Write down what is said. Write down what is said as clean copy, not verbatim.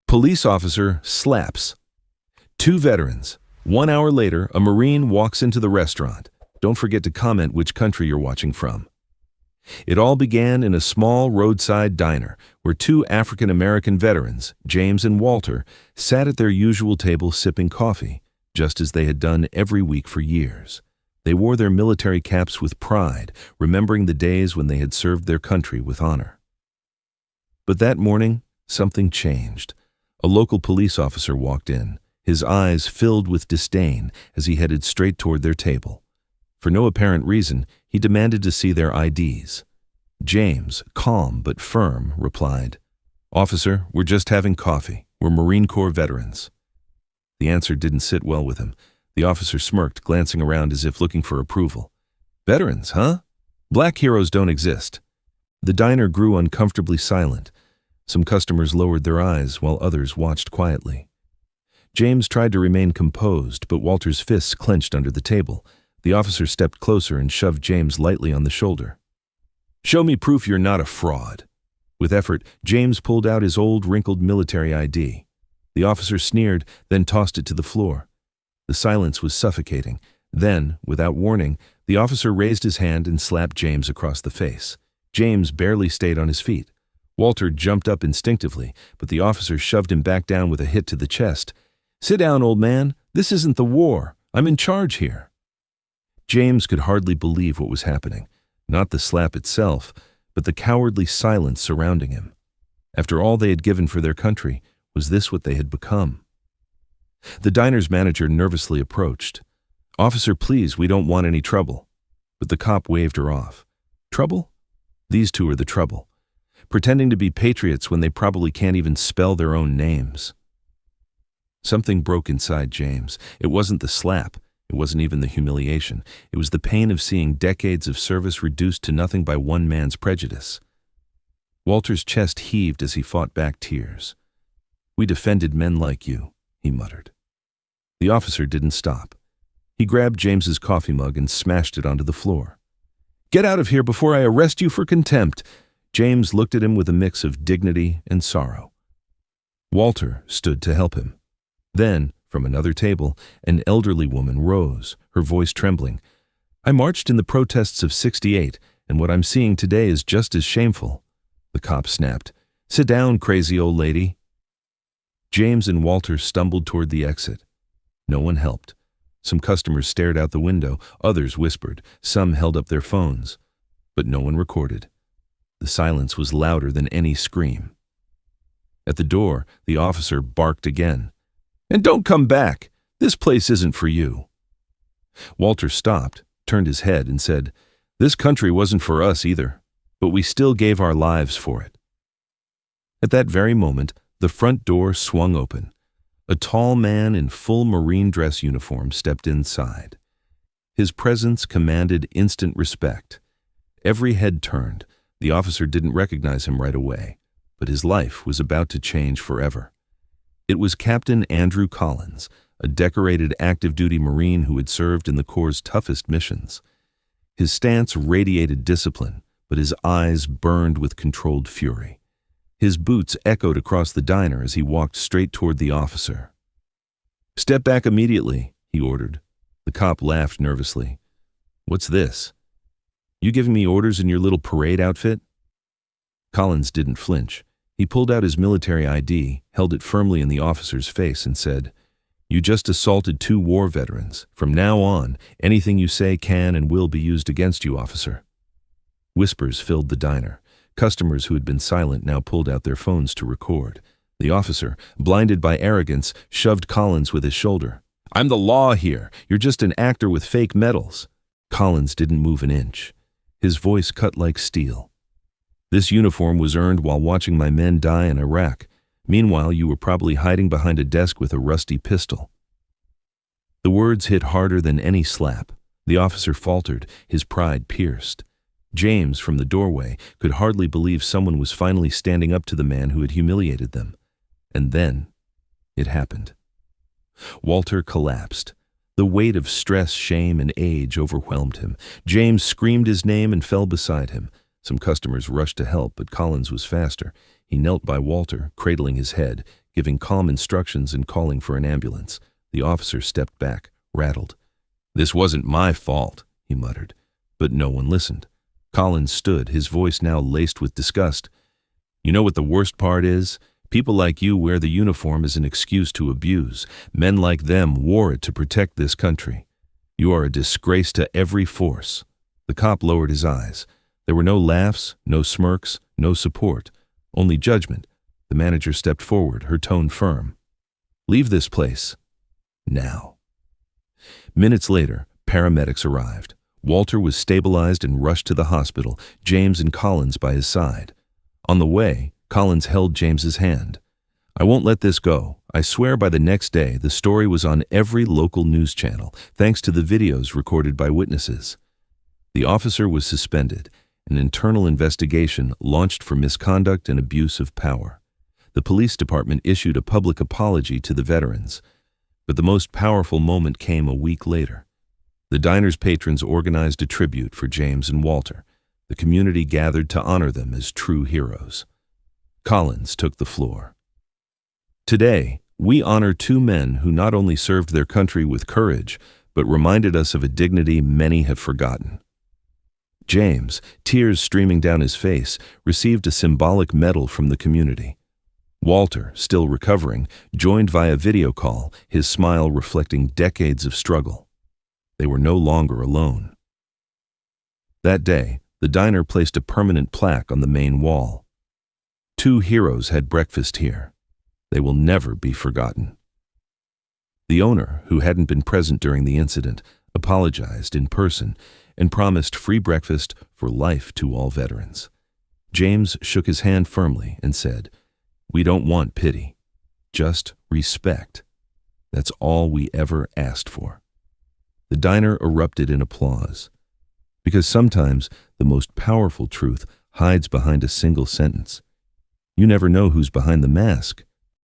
Police officer slaps. Two veterans. 1 hour later, a Marine walks into the restaurant. Don't forget to comment which country you're watching from. It all began in a small roadside diner where two African-American veterans, James and Walter, sat at their usual table sipping coffee, just as they had done every week for years. They wore their military caps with pride, remembering the days when they had served their country with honor. But that morning, something changed. A local police officer walked in, his eyes filled with disdain as he headed straight toward their table. For no apparent reason, he demanded to see their IDs. James, calm but firm, replied, "Officer, we're just having coffee. We're Marine Corps veterans." The answer didn't sit well with him. The officer smirked, glancing around as if looking for approval. "Veterans, huh? Black heroes don't exist." The diner grew uncomfortably silent. Some customers lowered their eyes while others watched quietly. James tried to remain composed, but Walter's fists clenched under the table. The officer stepped closer and shoved James lightly on the shoulder. "Show me proof you're not a fraud." With effort, James pulled out his old, wrinkled military ID. The officer sneered, then tossed it to the floor. The silence was suffocating. Then, without warning, the officer raised his hand and slapped James across the face. James barely stayed on his feet. Walter jumped up instinctively, but the officer shoved him back down with a hit to the chest. "Sit down, old man. This isn't the war. I'm in charge here." James could hardly believe what was happening. Not the slap itself, but the cowardly silence surrounding him. After all they had given for their country, was this what they had become? The diner's manager nervously approached. "Officer, please, we don't want any trouble." But the cop waved her off. Trouble? These two are the trouble. Pretending to be patriots when they probably can't even spell their own names. Something broke inside James. It wasn't the slap. It wasn't even the humiliation. It was the pain of seeing decades of service reduced to nothing by one man's prejudice. Walter's chest heaved as he fought back tears. "We defended men like you," he muttered. The officer didn't stop. He grabbed James's coffee mug and smashed it onto the floor. "Get out of here before I arrest you for contempt." James looked at him with a mix of dignity and sorrow. Walter stood to help him. Then, from another table, an elderly woman rose, her voice trembling. "I marched in the protests of '68, and what I'm seeing today is just as shameful." The cop snapped, "Sit down, crazy old lady." James and Walter stumbled toward the exit. No one helped. Some customers stared out the window, others whispered, some held up their phones. But no one recorded. The silence was louder than any scream. At the door, the officer barked again. "And don't come back! This place isn't for you." Walter stopped, turned his head, and said, "This country wasn't for us either, but we still gave our lives for it." At that very moment, the front door swung open. A tall man in full Marine dress uniform stepped inside. His presence commanded instant respect. Every head turned. The officer didn't recognize him right away, but his life was about to change forever. It was Captain Andrew Collins, a decorated active-duty Marine who had served in the Corps' toughest missions. His stance radiated discipline, but his eyes burned with controlled fury. His boots echoed across the diner as he walked straight toward the officer. "Step back immediately," he ordered. The cop laughed nervously. "What's this? You giving me orders in your little parade outfit?" Collins didn't flinch. He pulled out his military ID, held it firmly in the officer's face, and said, "You just assaulted two war veterans. From now on, anything you say can and will be used against you, officer." Whispers filled the diner. Customers who had been silent now pulled out their phones to record. The officer, blinded by arrogance, shoved Collins with his shoulder. "I'm the law here. You're just an actor with fake medals." Collins didn't move an inch. His voice cut like steel. "This uniform was earned while watching my men die in Iraq. Meanwhile, you were probably hiding behind a desk with a rusty pistol." The words hit harder than any slap. The officer faltered, his pride pierced. James, from the doorway, could hardly believe someone was finally standing up to the man who had humiliated them. And then, it happened. Walter collapsed. The weight of stress, shame, and age overwhelmed him. James screamed his name and fell beside him. Some customers rushed to help, but Collins was faster. He knelt by Walter, cradling his head, giving calm instructions and calling for an ambulance. The officer stepped back, rattled. "This wasn't my fault," he muttered, but no one listened. Collins stood, his voice now laced with disgust. "You know what the worst part is? People like you wear the uniform as an excuse to abuse. Men like them wore it to protect this country. You are a disgrace to every force." The cop lowered his eyes. There were no laughs, no smirks, no support, only judgment. The manager stepped forward, her tone firm. "Leave this place. Now." Minutes later, paramedics arrived. Walter was stabilized and rushed to the hospital, James and Collins by his side. On the way, Collins held James's hand. "I won't let this go. I swear by the next day the story was on every local news channel, thanks to the videos recorded by witnesses." The officer was suspended. An internal investigation launched for misconduct and abuse of power. The police department issued a public apology to the veterans. But the most powerful moment came a week later. The diner's patrons organized a tribute for James and Walter. The community gathered to honor them as true heroes. Collins took the floor. "Today, we honor two men who not only served their country with courage, but reminded us of a dignity many have forgotten." James, tears streaming down his face, received a symbolic medal from the community. Walter, still recovering, joined via video call, his smile reflecting decades of struggle. They were no longer alone. That day, the diner placed a permanent plaque on the main wall. "Two heroes had breakfast here. They will never be forgotten." The owner, who hadn't been present during the incident, apologized in person and promised free breakfast for life to all veterans. James shook his hand firmly and said, "We don't want pity, just respect. That's all we ever asked for." The diner erupted in applause, because sometimes the most powerful truth hides behind a single sentence. You never know who's behind the mask